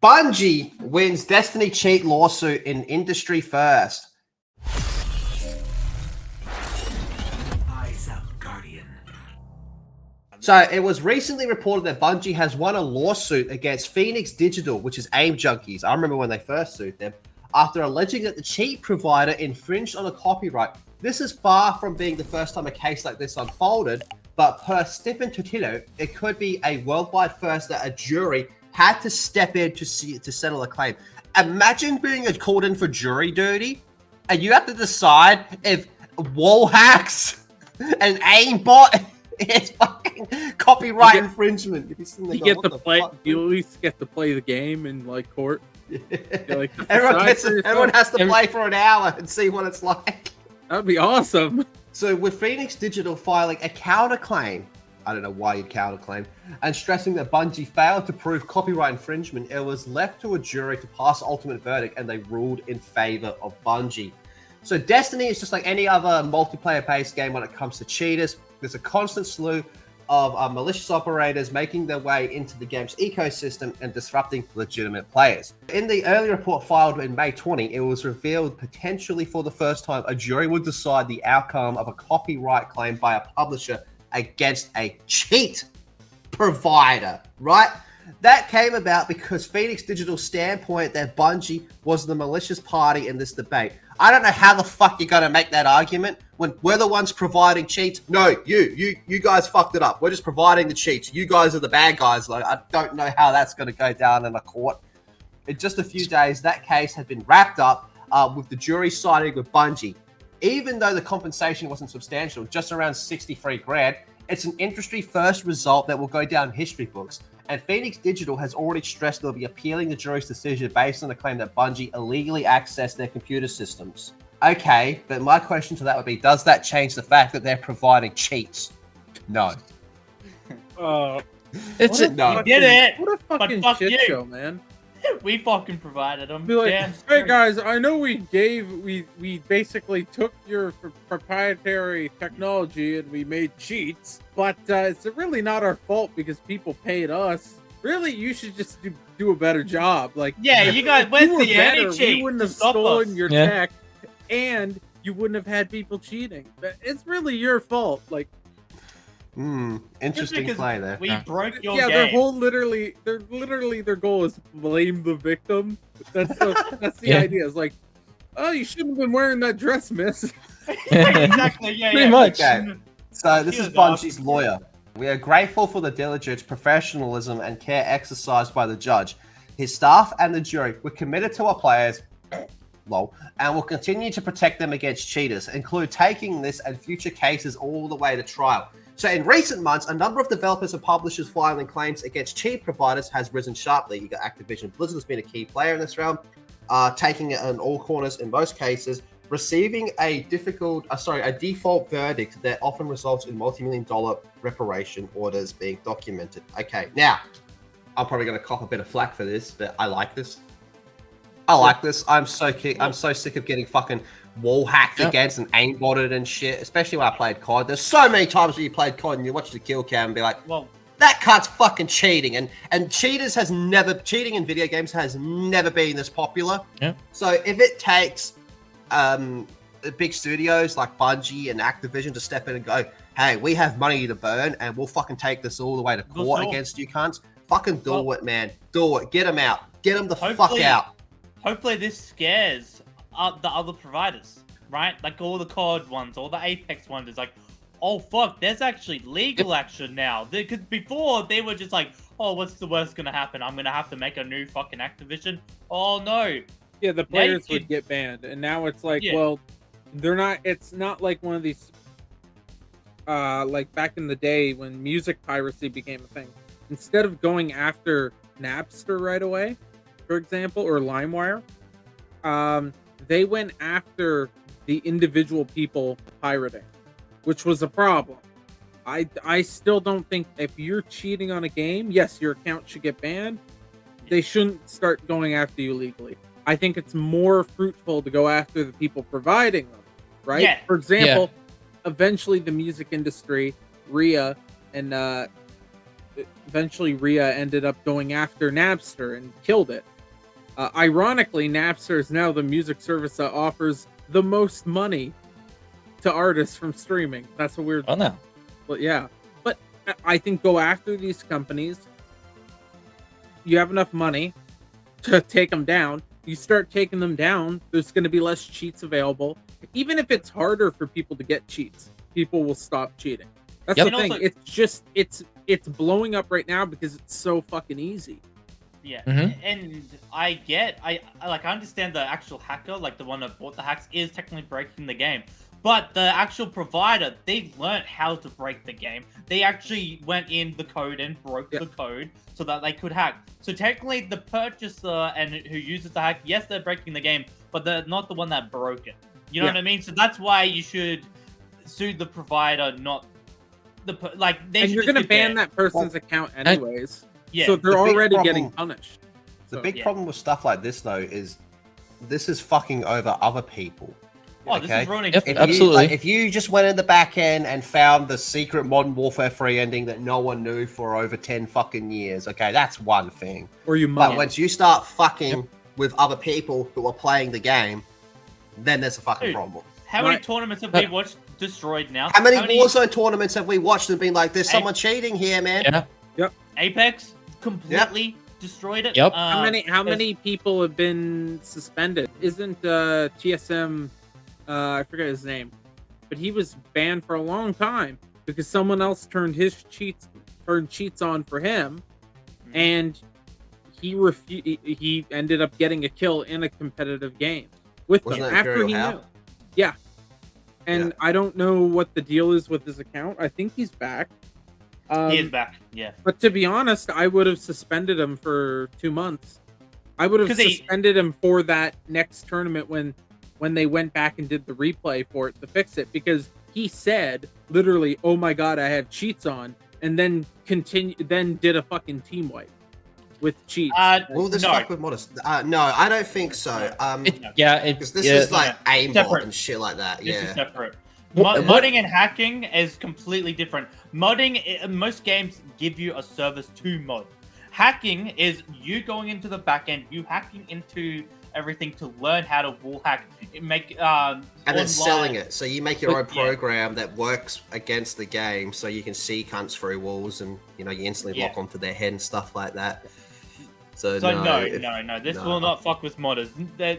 Bungie wins Destiny cheat lawsuit in industry first. Eyes up, Guardian. So it was recently reported that Bungie has won a lawsuit against Phoenix Digital, which is Aim Junkies. I remember when they first sued them, after alleging that the cheat provider infringed on a copyright. This is far from being the first time a case like this unfolded, but per Stephen Tutillo, it could be a worldwide first that a jury had to step in to settle a claim. Imagine being called in for jury duty, and you have to decide if wall hacks and aimbot is fucking copyright infringement. You get to play. You at least get to play the game in like court. Like, everyone has to play for an hour and see what it's like. That'd be awesome. So with Phoenix Digital filing a counterclaim, I don't know why you'd counterclaim, and stressing that Bungie failed to prove copyright infringement, it was left to a jury to pass ultimate verdict, and they ruled in favor of Bungie. So Destiny is just like any other multiplayer-based game when it comes to cheaters. There's a constant slew of malicious operators making their way into the game's ecosystem and disrupting legitimate players. In the early report filed in May 20, it was revealed potentially for the first time a jury would decide the outcome of a copyright claim by a publisher against a cheat provider, right? That came about because Phoenix Digital's standpoint that Bungie was the malicious party in this debate. I don't know how the fuck you're going to make that argument when we're the ones providing cheats. No, you guys fucked it up. We're just providing the cheats. You guys are the bad guys. Like, I don't know how that's going to go down in a court. In just a few days, that case had been wrapped up with the jury siding with Bungie. Even though the compensation wasn't substantial, just around 63 grand, it's an industry first result that will go down in history books. And Phoenix Digital has already stressed they'll be appealing the jury's decision based on the claim that Bungie illegally accessed their computer systems. Okay, but my question to that would be, does that change the fact that they're providing cheats? No. No. We did it. What a fucking shit show, man. We fucking provided them. Be like, hey guys, I know we basically took your proprietary technology and we made cheats, but it's really not our fault because people paid us. Really, you should just do a better job. Like, yeah, you guys went the better, cheat. we wouldn't have stolen your tech, and you wouldn't have had people cheating. It's really your fault. Like, interesting play there. We broke your game. Yeah, their goal is to blame the victim. That's the idea. It's like, oh, you shouldn't have been wearing that dress, miss. Exactly. Yeah, pretty much. Okay. So this is Bungie's lawyer. We are grateful for the diligence, professionalism, and care exercised by the judge. His staff and the jury were committed to our players, and will continue to protect them against cheaters, include taking this and future cases all the way to trial. So in recent months, a number of developers and publishers filing claims against cheat providers has risen sharply. You got Activision Blizzard has been a key player in this realm, taking it in all corners in most cases, receiving a default verdict that often results in multi-million-dollar reparation orders being documented. Okay, now, I'm probably going to cop a bit of flack for this, but I like this. I'm so sick of getting fucking wall hacked against and aimbotted and shit, especially when I played COD. There's so many times when you played COD and you watch the kill cam and be like, well, that card's fucking cheating. And cheating in video games has never been this popular. Yeah. So if it takes big studios like Bungie and Activision to step in and go, hey, we have money to burn and we'll fucking take this all the way to court against you cunts, fucking do it, man. Do it. Get them out. Get them the fuck out. Hopefully this scares the other providers, right? Like all the COD ones, all the Apex ones. It's like, oh fuck, there's actually legal action now. Because before they were just like, oh, what's the worst gonna happen? I'm gonna have to make a new fucking Activision. Oh no. Yeah, the players would get banned, and now it's like, well, they're not. It's not like one of these, like back in the day when music piracy became a thing. Instead of going after Napster right away, for example, or LimeWire, they went after the individual people pirating, which was a problem. I still don't think if you're cheating on a game, yes, your account should get banned. They shouldn't start going after you legally. I think it's more fruitful to go after the people providing them, right? Yeah. For example, eventually the music industry, RIA, and eventually Rhea ended up going after Napster and killed it. Ironically, Napster is now the music service that offers the most money to artists from streaming. That's a weird. Oh no. But yeah, but I think go after these companies. You have enough money to take them down. You start taking them down, there's going to be less cheats available. Even if it's harder for people to get cheats, people will stop cheating. That's the thing. Also, it's just it's blowing up right now because it's so fucking easy. Yeah, and I understand the actual hacker, like the one that bought the hacks, is technically breaking the game. But the actual provider, they learned how to break the game. They actually went in the code and broke the code so that they could hack. So technically, the purchaser and who uses the hack, yes, they're breaking the game, but they're not the one that broke it. You know what I mean? So that's why you should sue the provider, not the They and you're going to ban that person's account anyways. Yeah. So they're already getting punished. The big problem with stuff like this, though, is this is fucking over other people. Oh, this is ruining. Absolutely. If you just went in the back end and found the secret Modern Warfare 3 ending that no one knew for over 10 fucking years, okay, that's one thing. Or you But once you start fucking with other people who are playing the game, then there's a fucking problem. How many tournaments have we watched destroyed now? How many Warzone tournaments have we watched and been like, there's someone cheating here, man? Yeah. Yep. Apex completely destroyed it. Yep. How many people have been suspended? Isn't TSM? I forget his name, but he was banned for a long time because someone else turned cheats on for him, and he ended up getting a kill in a competitive game with them after he knew. Yeah, and I don't know what the deal is with his account. I think he's back. He is back. Yeah. But to be honest, I would have suspended him for 2 months. I would have suspended him for that next tournament when they went back and did the replay for it to fix it, because he said literally, "Oh my god, I have cheats on," and then did a fucking team wipe with cheats. Will this fuck with Modest? No, I don't think so. Because this is like aimbot and shit like that. This is separate. Modding and hacking is completely different. Modding, most games give you a service to mod. Hacking is you going into the back end, you hacking into everything to learn how to wall hack, and then selling it. So you make your own program that works against the game, so you can see cunts through walls, and you instantly lock onto their head and stuff like that. So no. This will not fuck with modders. No.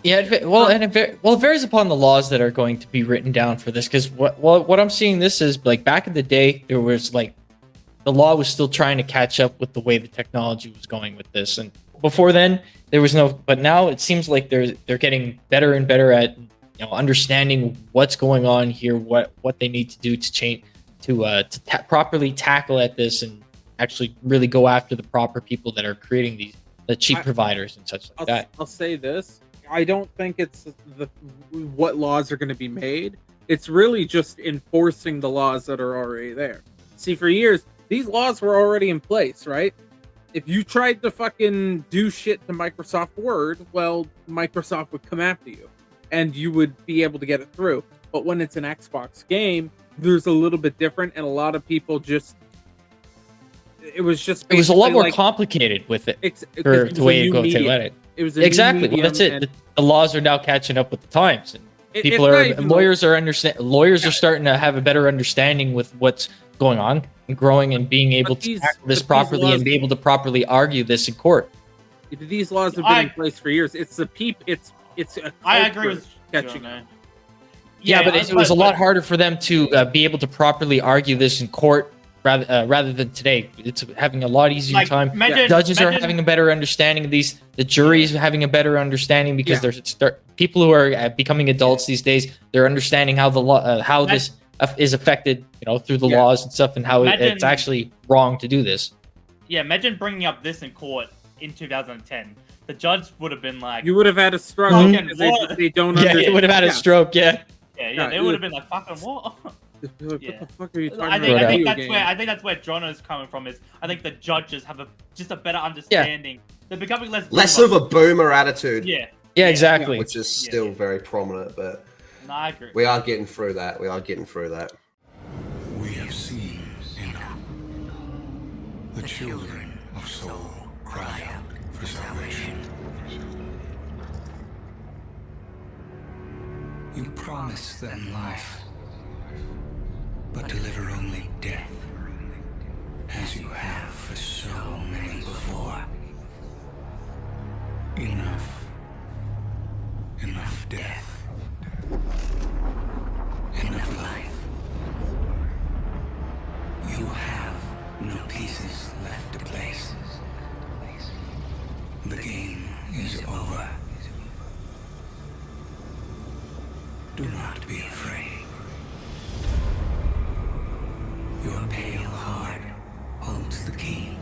It varies upon the laws that are going to be written down for this. Because what I'm seeing this is, like, back in the day, there was like the law was still trying to catch up with the way the technology was going with this, and before then there was no. But now it seems like they're getting better and better at understanding what's going on here, what they need to do to change to properly tackle at this and actually really go after the proper people that are creating the cheap providers and such like that. I'll say this: I don't think it's what laws are going to be made. It's really just enforcing the laws that are already there. See, for years these laws were already in place, right? If you tried to fucking do shit to Microsoft Word, well, Microsoft would come after you, and you would be able to get it through. But when it's an Xbox game, there's a little bit different, and a lot of people it was a lot more complicated with it for the way you go to let it. It was exactly. Well, that's it. The laws are now catching up with the times, and lawyers are starting to have a better understanding with what's going on and growing and being able to tackle this properly and be able to properly argue this in court. These laws have been in place for years. It's a I agree with catching on. Yeah, but it was a lot harder for them to be able to properly argue this in court rather than today. It's having a lot easier time. Judges are having a better understanding of these. The jury's having a better understanding because there's people who are becoming adults these days. They're understanding how the law, this is affected, through the laws and stuff, and how it's actually wrong to do this. Yeah, imagine bringing up this in court in 2010. The judge would have been like, "You would have had a struggle because they don't." Yeah, you would have had a stroke. Yeah. Yeah, they would have been like, "Fucking what?" What the fuck are you talking about? I think that's where John is coming from. I think the judges have just a better understanding. They're becoming less of a boomer attitude. Yeah. Yeah, exactly. Which is still very prominent, but I agree. We are getting through that. We have seen enough. The children of soul cry out for salvation. You promise them life, but deliver only death, as you have for so many before. Enough. Enough death. Enough life. You have no pieces left to place. The game is over. Do not be afraid. Your pale heart holds the key.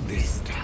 This time.